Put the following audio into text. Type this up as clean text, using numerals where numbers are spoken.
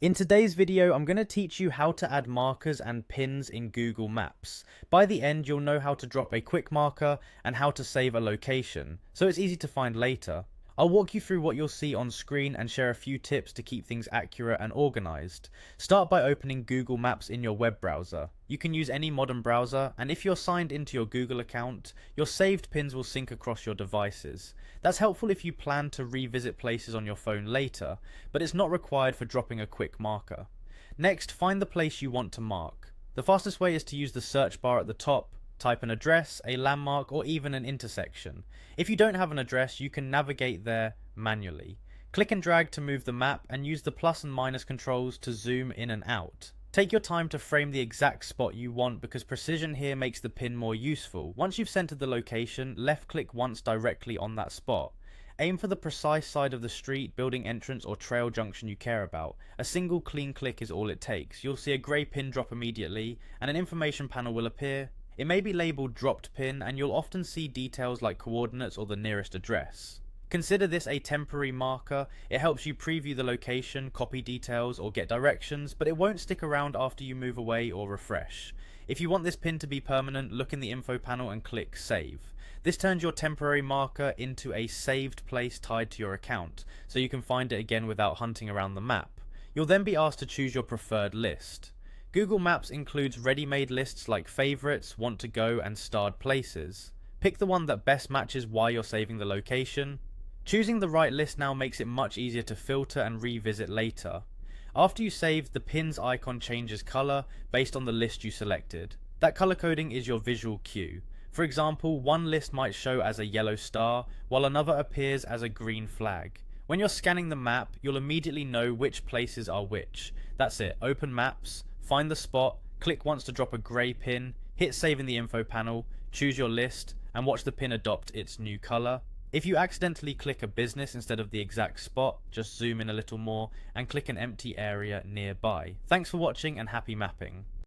In today's video, I'm going to teach you how to add markers and pins in Google Maps. By the end, you'll know how to drop a quick marker and how to save a location, so it's easy to find later. I'll walk you through what you'll see on screen and share a few tips to keep things accurate and organized. Start by opening Google Maps in your web browser. You can use any modern browser, and if you're signed into your Google account, your saved pins will sync across your devices. That's helpful if you plan to revisit places on your phone later, but it's not required for dropping a quick marker. Next, find the place you want to mark. The fastest way is to use the search bar at the top. Type an address, a landmark, or even an intersection. If you don't have an address, you can navigate there manually. Click and drag to move the map and use the plus and minus controls to zoom in and out. Take your time to frame the exact spot you want because precision here makes the pin more useful. Once you've centered the location, left click once directly on that spot. Aim for the precise side of the street, building entrance, or trail junction you care about. A single clean click is all it takes. You'll see a grey pin drop immediately and an information panel will appear. It may be labelled dropped pin and you'll often see details like coordinates or the nearest address. Consider this a temporary marker. It helps you preview the location, copy details, or get directions, but it won't stick around after you move away or refresh. If you want this pin to be permanent, look in the info panel and click Save. This turns your temporary marker into a saved place tied to your account, so you can find it again without hunting around the map. You'll then be asked to choose your preferred list. Google Maps includes ready-made lists like favorites, want to go, and starred places. Pick the one that best matches why you're saving the location. Choosing the right list now makes it much easier to filter and revisit later. After you save, the pin's icon changes color based on the list you selected. That color coding is your visual cue. For example, one list might show as a yellow star, while another appears as a green flag. When you're scanning the map, you'll immediately know which places are which. That's it. Open Maps, find the spot, click once to drop a grey pin, hit save in the info panel, choose your list, and watch the pin adopt its new color. If you accidentally click a business instead of the exact spot, just zoom in a little more and click an empty area nearby. Thanks for watching and happy mapping.